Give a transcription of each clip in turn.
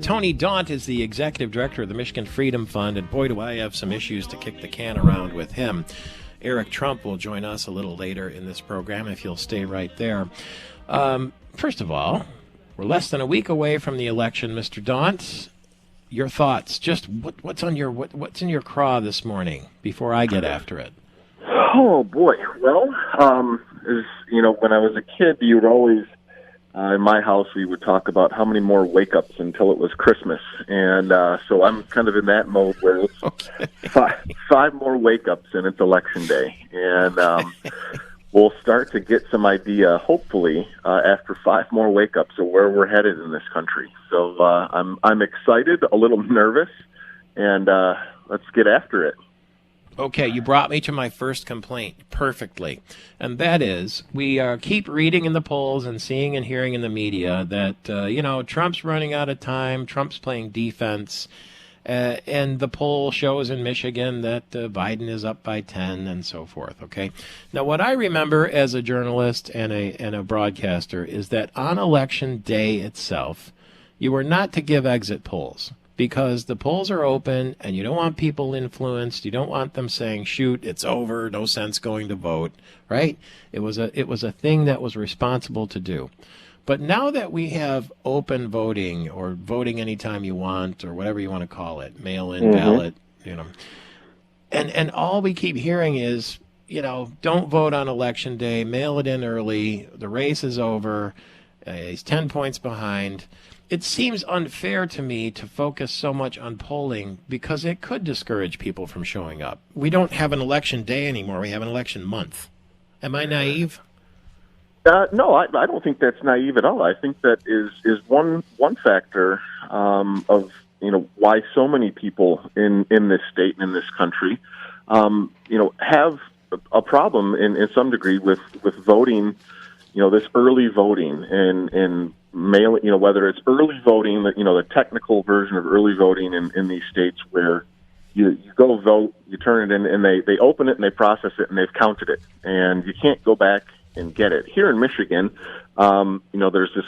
Tony Daunt is the executive director of the Michigan Freedom Fund, and boy, do I have some issues to kick the can around with him. Eric Trump will join us a little later in this program if you'll stay right there. First of all, we're less than a week away from the election, Mr. Daunt. Your thoughts? Just what's in your craw this morning before I get after it? Oh boy! Well, when I was a kid, you would always. In my house, we would talk about how many more wake-ups until it was Christmas. And so I'm kind of in that mode where it's five more wake-ups and it's Election Day. And we'll start to get some idea, hopefully, after 5 more wake-ups of where we're headed in this country. So I'm excited, a little nervous, and let's get after it. Okay, you brought me to my first complaint perfectly, and that is we keep reading in the polls and seeing and hearing in the media that, Trump's running out of time, Trump's playing defense, and the poll shows in Michigan that Biden is up by 10 and so forth, okay? Now, what I remember as a journalist and a broadcaster is that on Election Day itself, you were not to give exit polls. Because the polls are open and you don't want people influenced. You don't want them saying, shoot, it's over, no sense going to vote, right? It was a thing that was responsible to do. But now that we have open voting or voting anytime you want or whatever you want to call it, mail-in ballot, and all we keep hearing is, don't vote on Election Day, mail it in early, the race is over, he's 10 points behind. It seems unfair to me to focus so much on polling because it could discourage people from showing up. We don't have an election day anymore. We have an election month. Am I naive? No, I don't think that's naive at all. I think that is one factor of why so many people in this state and in this country have a problem in some degree with voting. This early voting and mail, whether it's early voting, the technical version of early voting in these states where you go vote, you turn it in, and they open it and they process it and they've counted it, and you can't go back and get it. Here in Michigan, there's this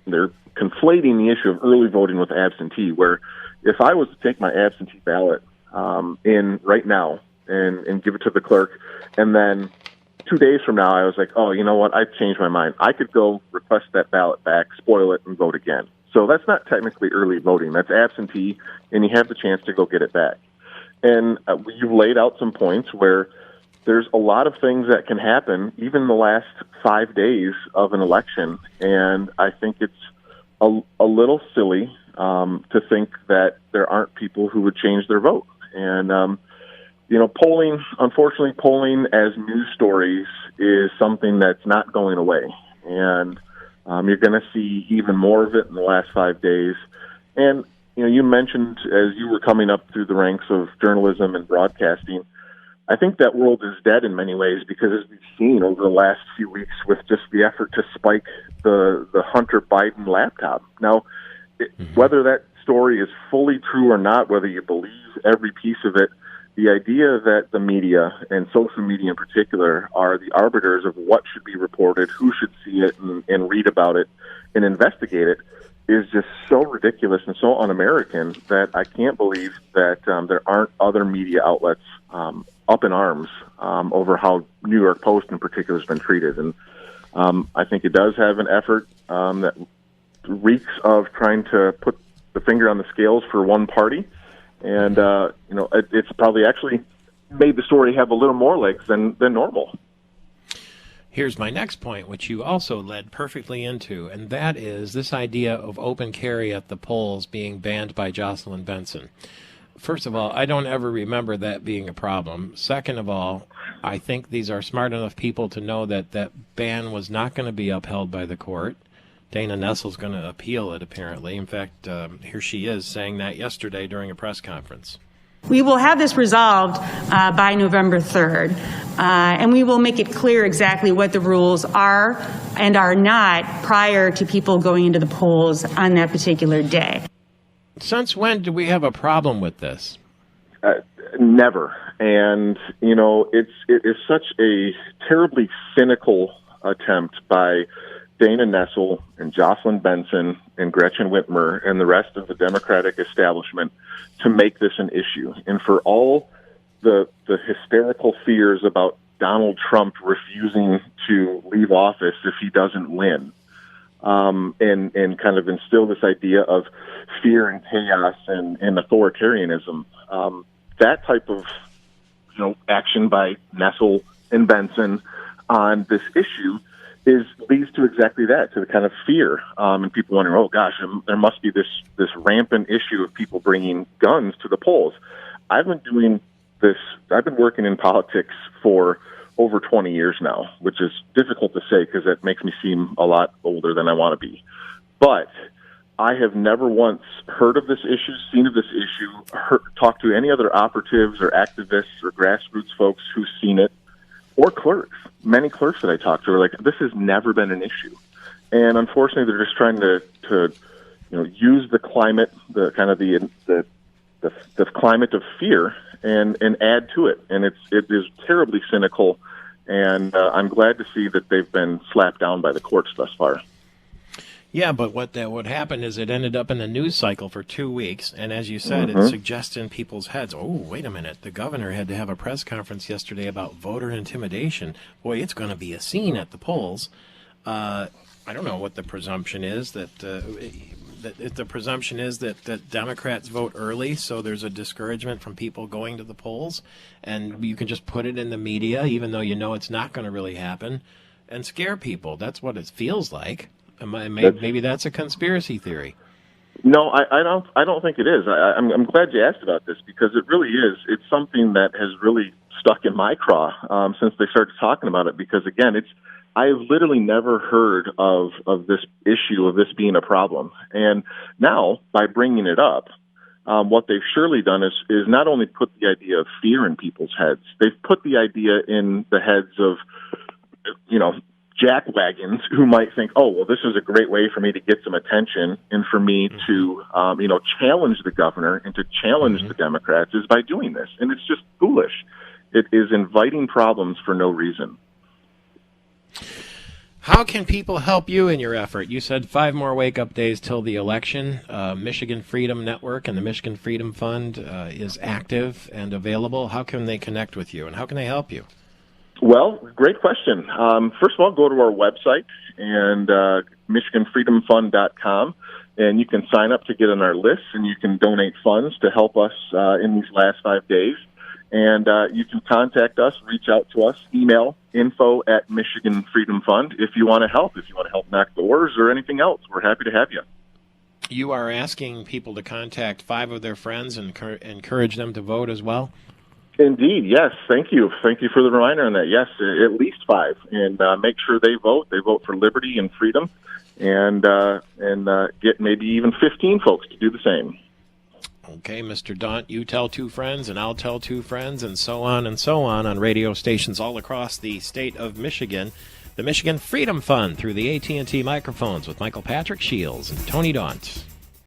they're conflating the issue of early voting with absentee, where if I was to take my absentee ballot in right now and give it to the clerk, and then 2 days from now, I was like, oh, you know what? I've changed my mind. I could go request that ballot back, spoil it, and vote again. So that's not technically early voting. That's absentee, and you have the chance to go get it back. And you've laid out some points where there's a lot of things that can happen, even the last 5 days of an election. And I think it's a little silly to think that there aren't people who would change their vote. And unfortunately, polling as news stories is something that's not going away. And you're going to see even more of it in the last 5 days. And, you mentioned as you were coming up through the ranks of journalism and broadcasting, I think that world is dead in many ways because as we've seen over the last few weeks with just the effort to spike the Hunter Biden laptop. Now, whether that story is fully true or not, whether you believe every piece of it, the idea that the media, and social media in particular, are the arbiters of what should be reported, who should see it and read about it and investigate it, is just so ridiculous and so un-American that I can't believe that there aren't other media outlets up in arms over how New York Post in particular has been treated. And I think it does have an effort that reeks of trying to put the finger on the scales for one party. And, it's probably actually made the story have a little more legs than normal. Here's my next point, which you also led perfectly into, and that is this idea of open carry at the polls being banned by Jocelyn Benson. First of all, I don't ever remember that being a problem. Second of all, I think these are smart enough people to know that that ban was not going to be upheld by the court. Dana Nessel's going to appeal it, apparently. In fact, here she is saying that yesterday during a press conference. We will have this resolved by November 3rd, and we will make it clear exactly what the rules are and are not prior to people going into the polls on that particular day. Since when do we have a problem with this? Never. And, it is such a terribly cynical attempt by Dana Nessel and Jocelyn Benson and Gretchen Whitmer and the rest of the Democratic establishment to make this an issue. And for all the hysterical fears about Donald Trump refusing to leave office if he doesn't win, and kind of instill this idea of fear and chaos and authoritarianism. That type of action by Nessel and Benson on this issue leads to exactly that, to the kind of fear, and people wondering, oh gosh, there must be this rampant issue of people bringing guns to the polls. I've been working in politics for over 20 years now, which is difficult to say because that makes me seem a lot older than I want to be. But I have never once heard of this issue, seen of this issue, talked to any other operatives or activists or grassroots folks who've seen it, or clerks. Many clerks that I talked to are like, this has never been an issue. And unfortunately, they're just trying to use the climate, the climate of fear, and add to it. And it is terribly cynical. And I'm glad to see that they've been slapped down by the courts thus far. Yeah, but what happened is it ended up in the news cycle for 2 weeks, and as you said, it suggests in people's heads, oh, wait a minute, the governor had to have a press conference yesterday about voter intimidation. Boy, it's going to be a scene at the polls. I don't know what the presumption is, that Democrats vote early, so there's a discouragement from people going to the polls, and you can just put it in the media, even though you know it's not going to really happen, and scare people. That's what it feels like. Maybe that's a conspiracy theory. No, I don't think it is. I'm glad you asked about this because it really is. It's something that has really stuck in my craw since they started talking about it. Because again, I've literally never heard of this issue, of this being a problem. And now by bringing it up, what they've surely done is not only put the idea of fear in people's heads, they've put the idea in the heads of jackwagons who might think, oh, well, this is a great way for me to get some attention and for me to, challenge the governor and to challenge the Democrats is by doing this. And it's just foolish. It is inviting problems for no reason. How can people help you in your effort? You said 5 more wake-up days till the election. Michigan Freedom Network and the Michigan Freedom Fund is active and available. How can they connect with you, and how can they help you? Well, great question. First of all, go to our website and MichiganFreedomFund.com, and you can sign up to get on our list, and you can donate funds to help us in these last 5 days. And you can contact us, reach out to us, email info@Michigan Freedom Fund if you want to help. If you want to help knock doors or anything else, we're happy to have you. You are asking people to contact 5 of their friends and encourage them to vote as well? Indeed, yes. Thank you. Thank you for the reminder on that. Yes, at least 5. And make sure they vote. They vote for liberty and freedom, and get maybe even 15 folks to do the same. Okay, Mr. Daunt, you tell 2 friends, and I'll tell 2 friends, and so on radio stations all across the state of Michigan. The Michigan Freedom Fund through the AT&T microphones with Michael Patrick Shiels and Tony Daunt.